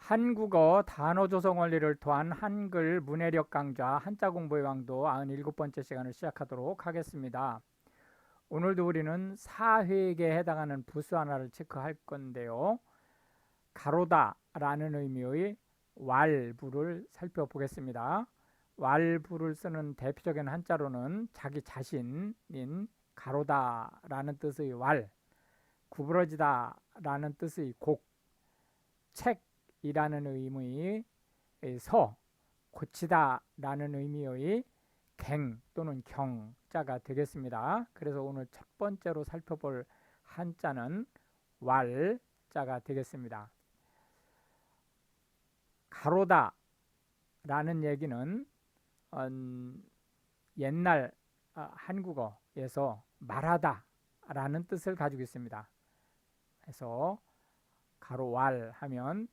한국어 단어 조성 원리를 토한 한글 문해력 강좌 한자 공부의 왕도 97번째 시간을 시작하도록 하겠습니다. 오늘도 우리는 사회계에 해당하는 부수 하나를 체크할 건데요. 가로다 라는 의미의 왈부를 살펴보겠습니다. 왈부를 쓰는 대표적인 한자로는 자기 자신인 가로다 라는 뜻의 왈, 구부러지다 라는 뜻의 곡, 책이라는 의미의 서, 고치다 라는 의미의 갱 또는 경자가 되겠습니다. 그래서 오늘 첫 번째로 살펴볼 한자는 왈자가 되겠습니다. 가로다 라는 얘기는 옛날 한국어에서 말하다 라는 뜻을 가지고 있습니다. 그래서 가로왈 하면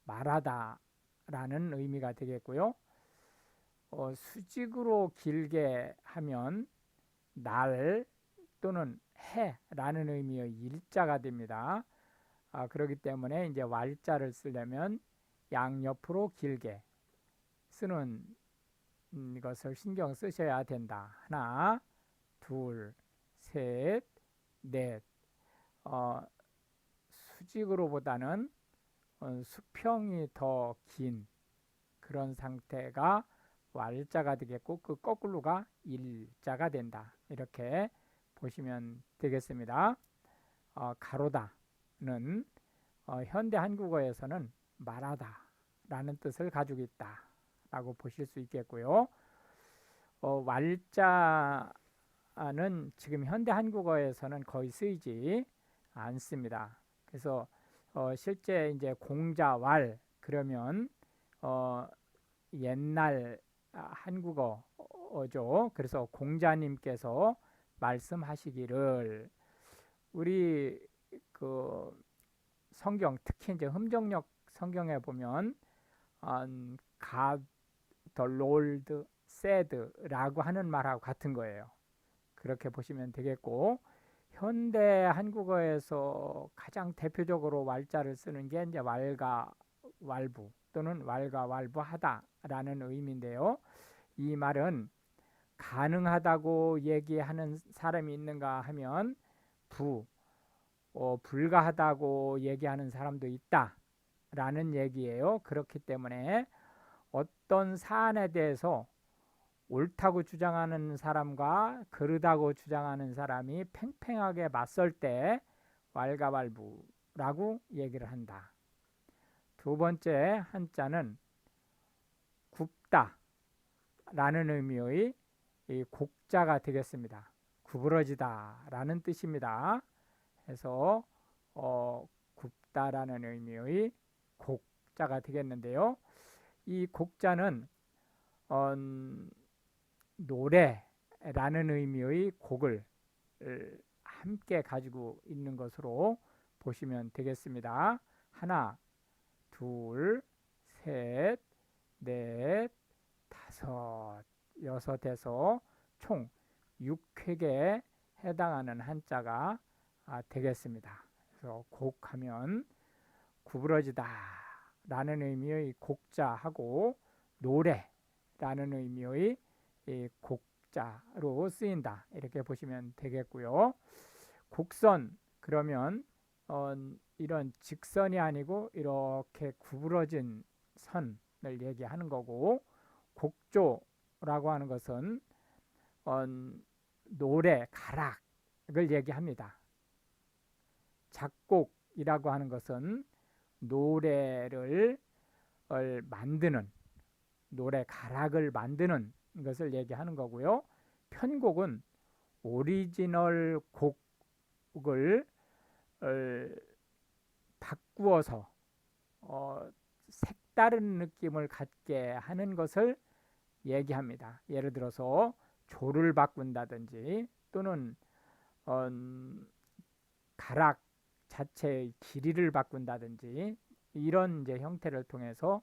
말하다 라는 의미가 되겠고요. 수직으로 길게 하면 날 또는 해라는 의미의 일자가 됩니다. 그렇기 때문에 이제 왈자를 쓰려면 양옆으로 길게 쓰는 것을 신경 쓰셔야 된다. 하나, 둘, 셋, 넷. 수직으로보다는 수평이 더 긴 그런 상태가 왈자가 되겠고, 그 거꾸로가 일자가 된다. 이렇게 보시면 되겠습니다. 가로다는 현대 한국어에서는 말하다 라는 뜻을 가지고 있다 라고 보실 수 있겠고요. 왈자는 지금 현대 한국어에서는 거의 쓰이지 않습니다. 그래서 실제 이제 공자왈 그러면 옛날 한국어죠. 그래서 공자님께서 말씀하시기를 우리 그 성경 특히 이제 흠정역 성경에 보면 God the Lord said라고 하는 말하고 같은 거예요. 그렇게 보시면 되겠고, 현대 한국어에서 가장 대표적으로 왈자를 쓰는 게 이제 왈가 왈부 또는 왈가 왈부하다라는 의미인데요. 이 말은 가능하다고 얘기하는 사람이 있는가 하면 불가하다고 얘기하는 사람도 있다라는 얘기예요. 그렇기 때문에 어떤 사안에 대해서 옳다고 주장하는 사람과 그르다고 주장하는 사람이 팽팽하게 맞설 때 왈가왈부라고 얘기를 한다. 두 번째 한자는 굽다 라는 의미의 곡자가 되겠습니다. 구부러지다 라는 뜻입니다. 그래서 굽다라는 의미의 곡자가 되겠는데요. 이 곡자는 노래라는 의미의 곡을 함께 가지고 있는 것으로 보시면 되겠습니다. 하나, 둘, 셋, 넷, 다섯, 여섯에서 총 6획에 해당하는 한자가 되겠습니다. 그래서 곡하면 구부러지다 라는 의미의 곡자하고 노래라는 의미의 곡자로 쓰인다. 이렇게 보시면 되겠고요. 곡선 그러면 이런 직선이 아니고 이렇게 구부러진 선을 얘기하는 거고, 곡조라고 하는 것은 노래, 가락을 얘기합니다. 작곡이라고 하는 것은 노래를 만드는, 노래 가락을 만드는 것을 얘기하는 거고요. 편곡은 오리지널 곡을 바꾸어서 색다른 느낌을 갖게 하는 것을 얘기합니다. 예를 들어서 조를 바꾼다든지 또는 가락 자체의 길이를 바꾼다든지 이런 이제 형태를 통해서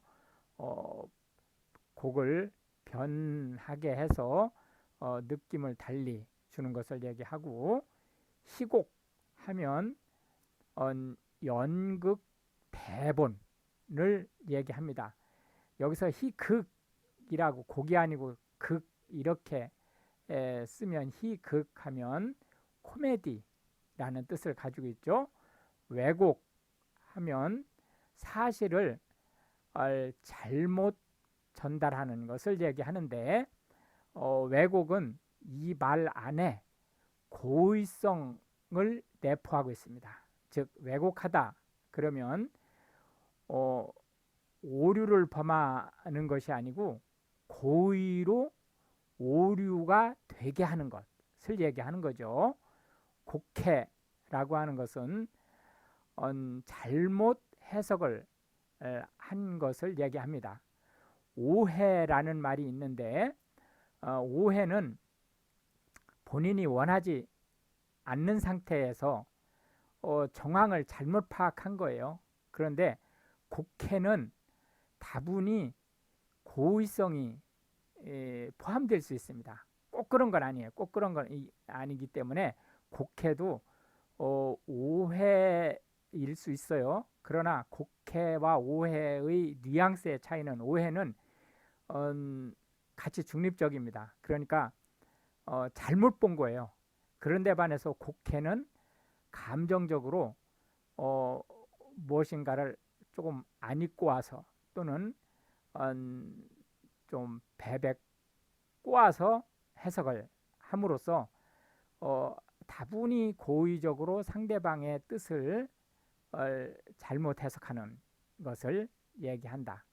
곡을 변하게 해서 느낌을 달리 주는 것을 얘기하고, 희곡 하면 연극 대본 얘기합니다. 여기서 희극이라고, 곡이 아니고 극 이렇게 쓰면 희극하면 코미디라는 뜻을 가지고 있죠. 왜곡하면 사실을 잘못 전달하는 것을 얘기하는데, 왜곡은 이 말 안에 고의성을 내포하고 있습니다. 즉 왜곡하다 그러면 오류를 범하는 것이 아니고 고의로 오류가 되게 하는 것을 얘기하는 거죠. 곡해라고 하는 것은 잘못 해석을 한 것을 얘기합니다. 오해라는 말이 있는데, 오해는 본인이 원하지 않는 상태에서 정황을 잘못 파악한 거예요. 그런데 곡해는 다분히 고의성이 포함될 수 있습니다. 꼭 그런 건 아니에요. 꼭 그런 건 아니기 때문에 곡해도 오해일 수 있어요. 그러나 곡해와 오해의 뉘앙스의 차이는, 오해는 같이 중립적입니다. 그러니까 잘못 본 거예요. 그런데 반해서 곡해는 감정적으로 무엇인가를 조금 안 입고 와서, 또는 좀 베베 꼬아서 해석을 함으로써 다분히 고의적으로 상대방의 뜻을 잘못 해석하는 것을 얘기한다.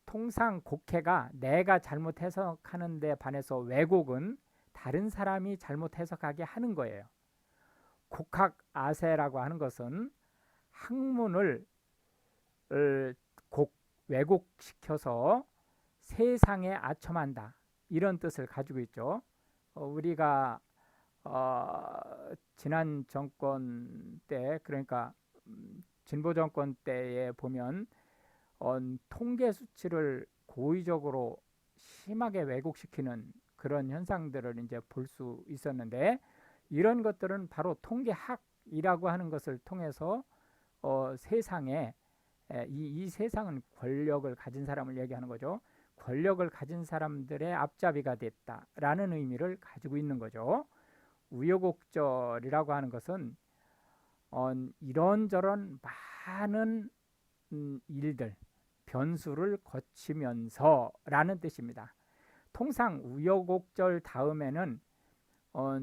통상 곡해가 내가 잘못 해석하는 데 반해서 왜곡은 다른 사람이 잘못 해석하게 하는 거예요. 곡학 아세라고 하는 것은 학문을 왜곡시켜서 세상에 아첨한다, 이런 뜻을 가지고 있죠. 우리가 지난 정권 때, 그러니까 진보 정권 때에 보면 통계 수치를 고의적으로 심하게 왜곡시키는 그런 현상들을 이제 볼 수 있었는데, 이런 것들은 바로 통계학이라고 하는 것을 통해서 세상에 이 세상은 권력을 가진 사람을 얘기하는 거죠. 권력을 가진 사람들의 앞잡이가 됐다라는 의미를 가지고 있는 거죠. 우여곡절이라고 하는 것은 이런저런 많은 일들, 변수를 거치면서라는 뜻입니다. 통상 우여곡절 다음에는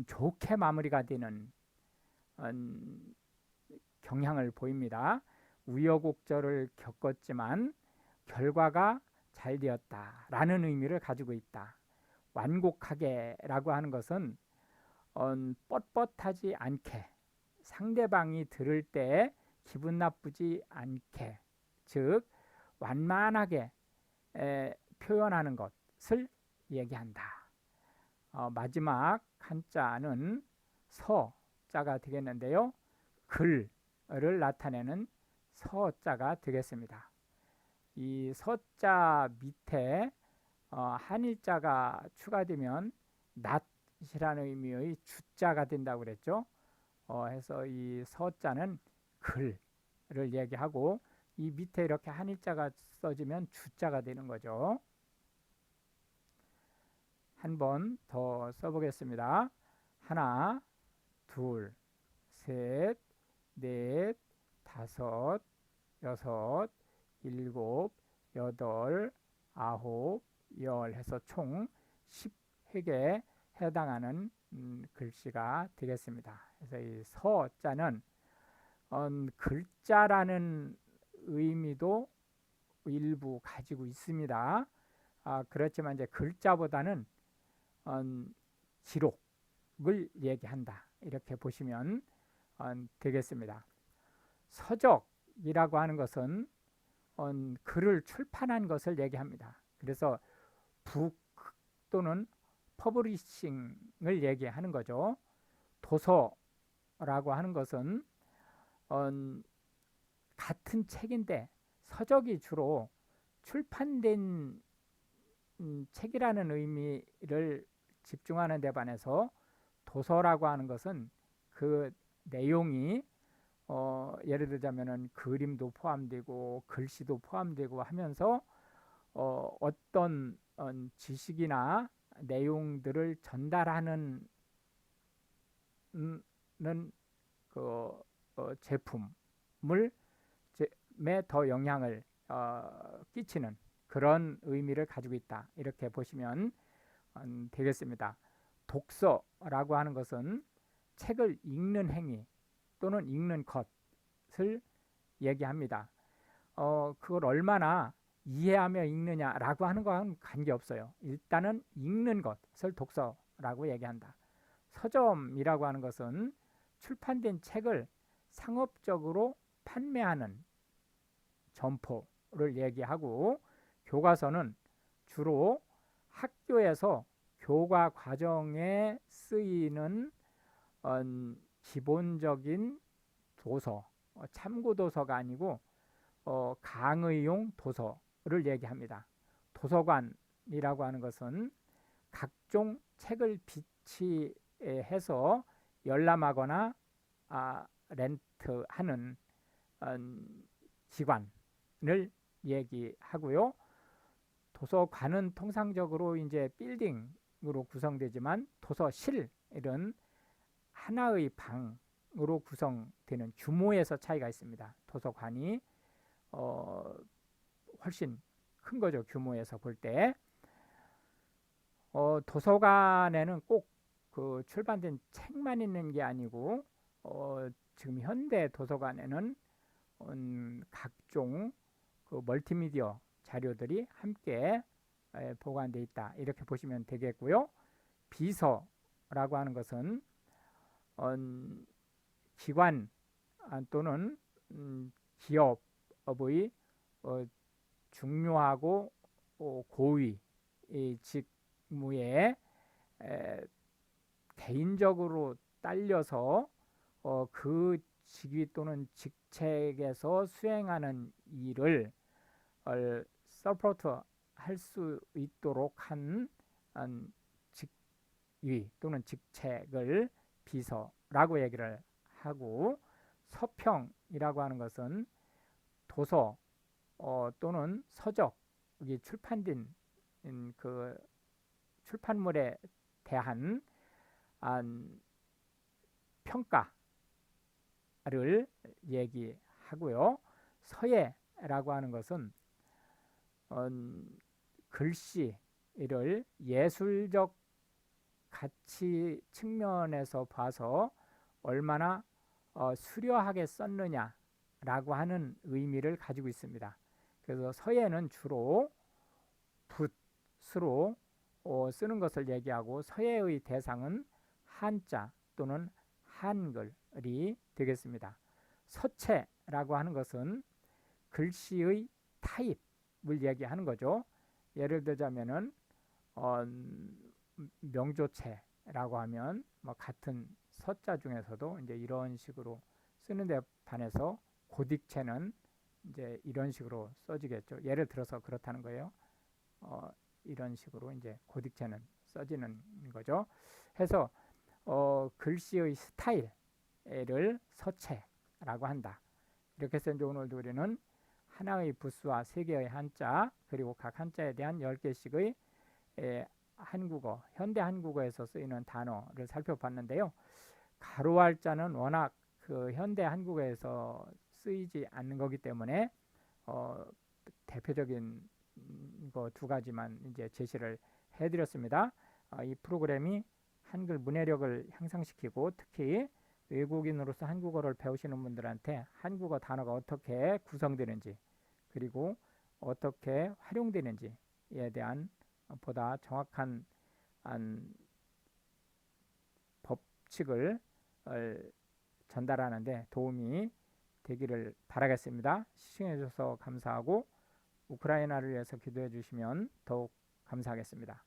좋게 마무리가 되는 경향을 보입니다. 우여곡절을 겪었지만 결과가 잘 되었다라는 의미를 가지고 있다. 완곡하게라고 하는 것은 뻣뻣하지 않게, 상대방이 들을 때 기분 나쁘지 않게, 즉 완만하게 표현하는 것을 얘기한다. 마지막 한자는 서자가 되겠는데요. 글을 나타내는 서자가 되겠습니다. 이 서자 밑에 한일자가 추가되면 낫이라는 의미의 주자가 된다고 그랬죠. 해서 이 서자는 글을 얘기하고, 이 밑에 이렇게 한일자가 써지면 주자가 되는 거죠. 한 번 더 써보겠습니다. 하나, 둘, 셋, 넷, 다섯, 여섯, 일곱, 여덟, 아홉, 열 해서 총 10획에 해당하는 글씨가 되겠습니다. 그래서 이 서자는 글자라는 의미도 일부 가지고 있습니다. 그렇지만 이제 글자보다는 기록을 얘기한다, 이렇게 보시면 되겠습니다. 서적이라고 하는 것은 글을 출판한 것을 얘기합니다. 그래서 북 또는 퍼블리싱을 얘기하는 거죠. 도서라고 하는 것은 같은 책인데, 서적이 주로 출판된 책이라는 의미를 집중하는 데 반해서 도서라고 하는 것은 그 내용이 예를 들자면은 그림도 포함되고 글씨도 포함되고 하면서 어떤 지식이나 내용들을 전달하는 그 제품을 더 영향을 끼치는 그런 의미를 가지고 있다. 이렇게 보시면 되겠습니다. 독서라고 하는 것은 책을 읽는 행위 또는 읽는 것을 얘기합니다. 그걸 얼마나 이해하며 읽느냐라고 하는 거와는 관계없어요. 일단은 읽는 것을 독서라고 얘기한다. 서점이라고 하는 것은 출판된 책을 상업적으로 판매하는 점포를 얘기하고, 교과서는 주로 학교에서 교과 과정에 쓰이는 기본적인 도서, 참고 도서가 아니고 강의용 도서를 얘기합니다. 도서관이라고 하는 것은 각종 책을 비치해서 열람하거나 렌트하는 기관을 얘기하고요. 도서관은 통상적으로 이제 빌딩으로 구성되지만 도서실은 하나의 방으로 구성되는 규모에서 차이가 있습니다. 도서관이 훨씬 큰 거죠. 규모에서 볼 때. 도서관에는 꼭 그 출판된 책만 있는 게 아니고 지금 현대 도서관에는 각종 그 멀티미디어 자료들이 함께 보관되어 있다. 이렇게 보시면 되겠고요. 비서라고 하는 것은 기관 또는 기업의 중요하고 고위 직무에 개인적으로 딸려서 그 직위 또는 직책에서 수행하는 일을 서포트 할 수 있도록 한 직위 또는 직책을 비서라고 얘기를 하고, 서평이라고 하는 것은 도서 또는 서적이 출판된 그 출판물에 대한 평가를 얘기하고요. 서예라고 하는 것은 글씨를 예술적 가치 측면에서 봐서 얼마나 수려하게 썼느냐라고 하는 의미를 가지고 있습니다. 그래서 서예는 주로 붓으로 쓰는 것을 얘기하고, 서예의 대상은 한자 또는 한글이 되겠습니다. 서체라고 하는 것은 글씨의 타입을 얘기하는 거죠. 예를 들자면은 명조체라고 하면 뭐 같은 서자 중에서도 이제 이런 식으로 쓰는데 반해서 고딕체는 이제 이런 식으로 써지겠죠. 예를 들어서 그렇다는 거예요. 이런 식으로 이제 고딕체는 써지는 거죠. 해서 글씨의 스타일을 서체라고 한다. 이렇게 해서 이제 오늘도 우리는 하나의 부수와 3개의 한자, 그리고 각 한자에 대한 10개씩의 한국어, 현대 한국어에서 쓰이는 단어를 살펴봤는데요. 가로할자는 워낙 그 현대 한국어에서 쓰이지 않는 거기 때문에 대표적인 거 2가지만 이제 제시를 해드렸습니다. 이 프로그램이 한글 문해력을 향상시키고, 특히 외국인으로서 한국어를 배우시는 분들한테 한국어 단어가 어떻게 구성되는지, 그리고 어떻게 활용되는지에 대한 보다 정확한 법칙을 전달하는 데 도움이 되기를 바라겠습니다. 시청해 주셔서 감사하고, 우크라이나를 위해서 기도해 주시면 더욱 감사하겠습니다.